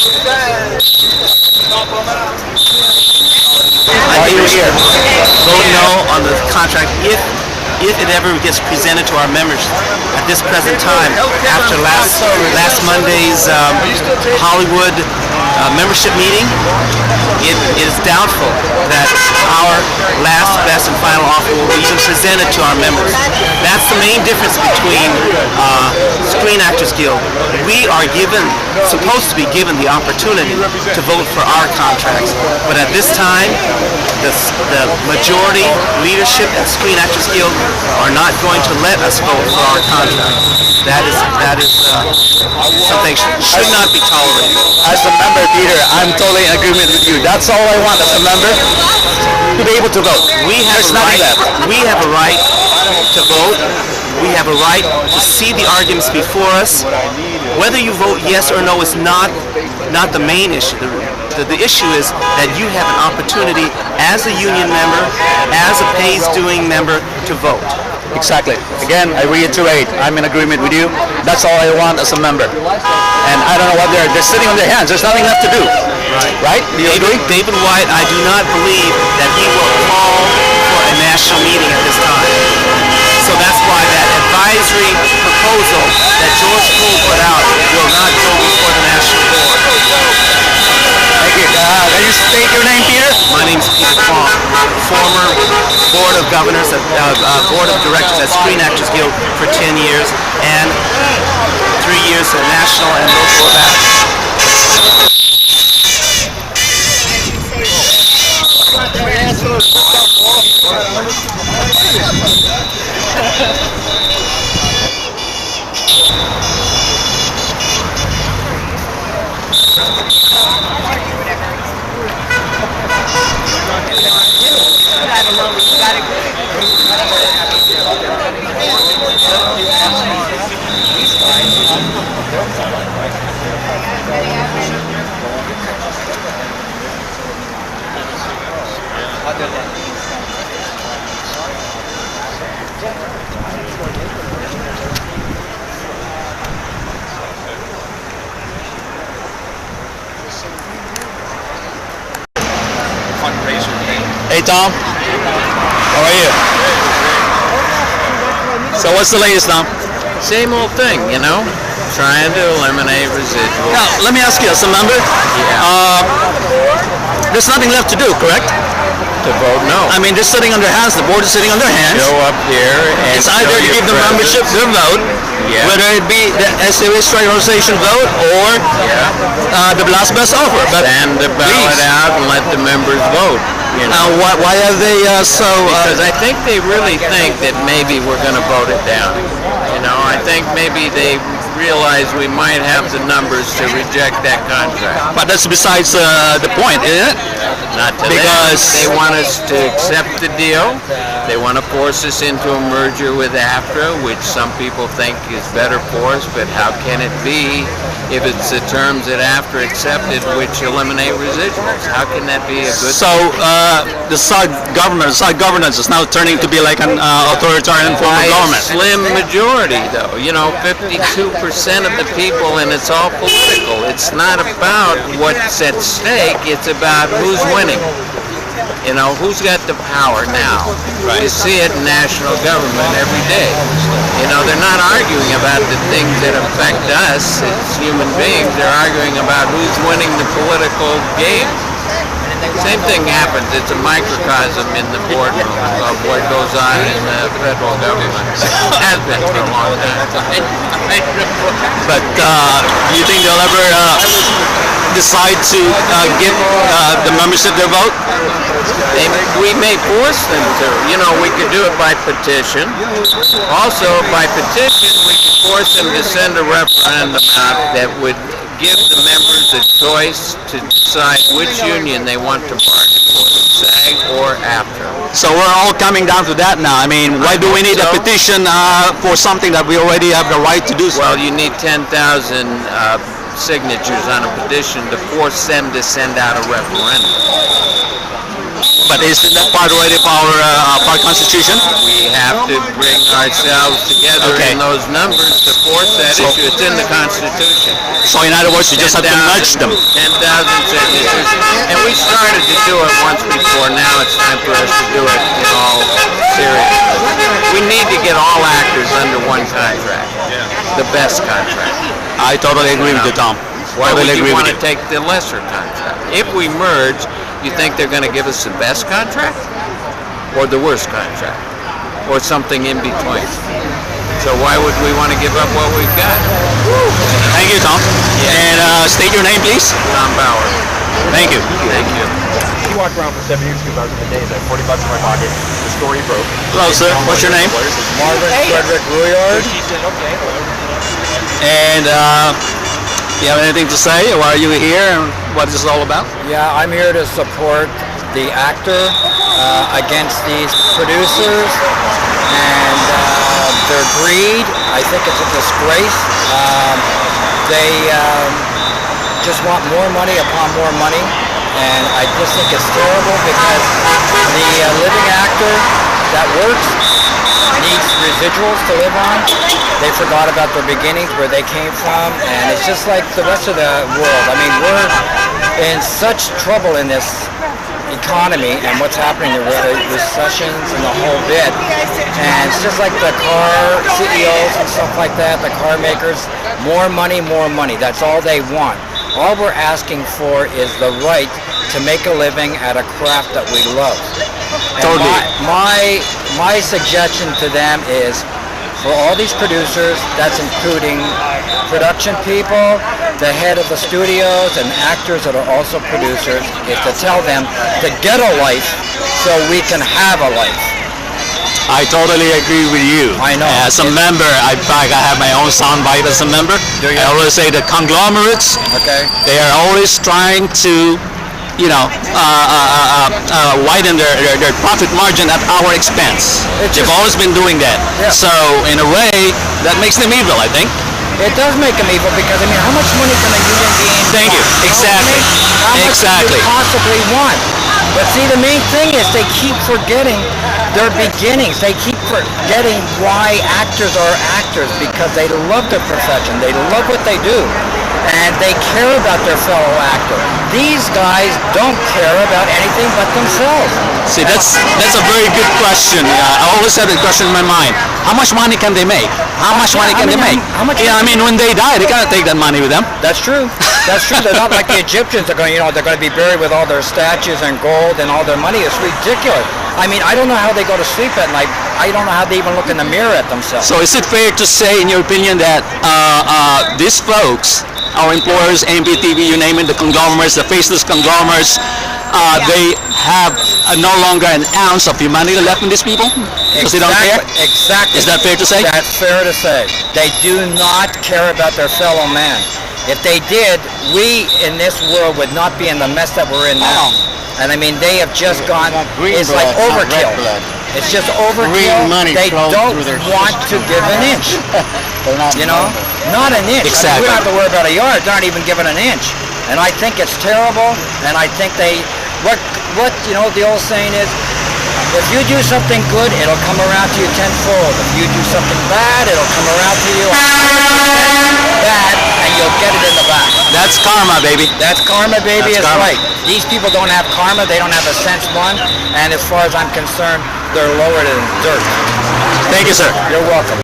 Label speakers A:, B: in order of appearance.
A: I think we should vote no on the contract if it ever gets presented to our members at this present time. After last Monday's Hollywood membership meeting, it is doubtful that our last, best, and final offer will be even presented to our members. That's the main difference between Screen Actors Guild. We are supposed to be given the opportunity to vote for our contracts, but at this time, the majority leadership at Screen Actors Guild are not going to let us vote for our contract. That is something should not be tolerated.
B: As a member, Peter, I'm totally in agreement with you. That's all I want as a member, to be able to vote. There's nothing left.
A: We have a right to vote. We have a right to see the arguments before us. Whether you vote yes or no is not the main issue. The issue is that you have an opportunity as a union member, as a pays-doing member, to vote.
B: Exactly. Again, I reiterate, I'm in agreement with you. That's all I want as a member. And I don't know what they're sitting on their hands. There's nothing left to do. Right? Do you agree?
A: David White, I do not believe that he will call for a national meeting at this time. So that's why that advisory proposal that George Poole put out will not go before the national board.
B: Thank you. Can you state your name, Peter?
A: My name is Peter Fong, former Board of Governors, Board of Directors at Screen Actors Guild for 10 years, and 3 years at National and Local Actors.
B: Hey Tom, how are you? So what's the latest, Tom?
C: Same old thing, trying to eliminate residuals.
B: Now, let me ask you, as a member, there's nothing left to do, correct?
C: To vote no.
B: I mean, they're sitting on their hands, the board is sitting on their hands.
C: Show up here and
B: it's either to give the membership their vote, whether it be the SAG organization vote or the last best offer. But
C: stand the ballot out and let the members vote.
B: Why are they so...
C: because I think they really think that maybe we're going to vote it down. I think maybe they realize we might have the numbers to reject that contract.
B: But that's besides the point, isn't it?
C: Not to because they want us to accept the deal. They want to force us into a merger with AFTRA, which some people think is better for us, but how can it be if it's the terms that AFTRA accepted which eliminate residuals? How can that be a good
B: So the SAG governance is now turning to be like an authoritarian form of government.
C: Slim majority, though. 52% of the people, and it's all political. It's not about what's at stake. It's about who's winning. Who's got the power now? You see it in national government every day. They're not arguing about the things that affect us as human beings. They're arguing about who's winning the political game. Same thing happens. It's a microcosm in the boardroom of what goes on in the federal government. It has been for a long time.
B: But do you think they'll ever decide to give the membership their vote?
C: We may force them to. We could do it by petition. Also, by petition, we could force them to send a referendum out that would give the members a choice to decide which union they want to bargain for, SAG or AFTRA.
B: So we're all coming down to that now. I mean, why do we need a petition for something that we already have the right to do so?
C: Well, you need 10,000 signatures on a petition to force them to send out a referendum.
B: but isn't that part already of our Constitution?
C: We have to bring ourselves together
B: Okay.
C: in those numbers to force that
B: So-
C: issue. It's in the Constitution.
B: So in other words, you just have to nudge them.
C: 10,000 signatures. And we started to do it once before. Now it's time for us to do it in all seriousness. We need to get all actors under one contract. The best contract.
B: I totally agree with you, Tom.
C: Why would
B: Totally
C: you
B: agree
C: want
B: with
C: to
B: you.
C: take the lesser contract? If we merge, you think they're going to give us the best contract? Or the worst contract? Or something in between? So why would we want to give up what we've got?
B: Thank you, Tom. And state your name, please.
C: Tom Bauer.
B: Thank you.
C: Thank you.
D: He walked around for 7 years ago. I was in the days. I had 40 bucks in my pocket. The story broke.
B: Hello, sir. What's your name?
D: Marvin Frederick Rouillard.
C: She said, okay.
B: And you have anything to say? Why are you here and what is this all about?
D: Yeah, I'm here to support the actor against these producers and their greed. I think it's a disgrace. They just want more money upon more money, and I just think it's terrible because the living actor that works needs residuals to live on. They forgot about their beginnings, where they came from, and it's just like the rest of the world. I mean, we're in such trouble in this economy and what's happening, the recessions and the whole bit. And it's just like the car CEOs and stuff like that, the car makers, more money, more money. That's all they want. All we're asking for is the right to make a living at a craft that we love. And
B: Totally.
D: my suggestion to them is, for all these producers, that's including production people, the head of the studios, and actors that are also producers, is to tell them to get a life so we can have a life.
B: I totally agree with you.
D: I know.
B: As a member, in fact, I have my own soundbite as a member.
D: Do you?
B: I always say the conglomerates,
D: Okay?
B: they are always trying to, widen their profit margin at our expense.
D: It's
B: They've
D: just-
B: always been doing that.
D: Yeah.
B: So in a way, that makes them evil, I think.
D: It does make them evil because, I mean, how much money can a human being
B: Thank you.
D: want?
B: Exactly.
D: How much
B: Exactly.
D: do you possibly want? But see, the main thing is they keep forgetting their beginnings. They keep forgetting why actors are actors, because they love their profession. They love what they do. And they care about their fellow actor. These guys don't care about anything but themselves.
B: See, that's a very good question. I always have that question in my mind. How much money can they make? How much money can they make?
D: how much-
B: I mean, when they die, they cannot take that money with them.
D: That's true. That's true. They're not like the Egyptians. They're going, they're going to be buried with all their statues and gold and all their money. It's ridiculous. I mean, I don't know how they go to sleep at night. I don't know how they even look in the mirror at themselves.
B: So is it fair to say, in your opinion, that these folks, our employers, AMP-TV, you name it, the conglomerates, the faceless conglomerates, they have no longer an ounce of humanity left in these people? Because they don't care?
D: Exactly.
B: Is that fair to say?
D: That's fair to say. They do not care about their fellow man. If they did, we in this world would not be in the mess that we're in now. And I mean, they have just gone, it's like overkill. It's just overkill. They don't want to give an inch. Not an inch. I mean, we don't have to worry about a yard. They're not even giving an inch. And I think it's terrible. And I think what the old saying is, if you do something good, it'll come around to you tenfold. If you do something bad, it'll come around to you bad, and you'll get it in the back.
B: That's karma, baby.
D: That's karma, baby.
B: That's
D: Is
B: karma.
D: right. These people don't have karma. They don't have a sense one. And as far as I'm concerned, they're lower than dirt.
B: Thank you, sir.
D: You're welcome.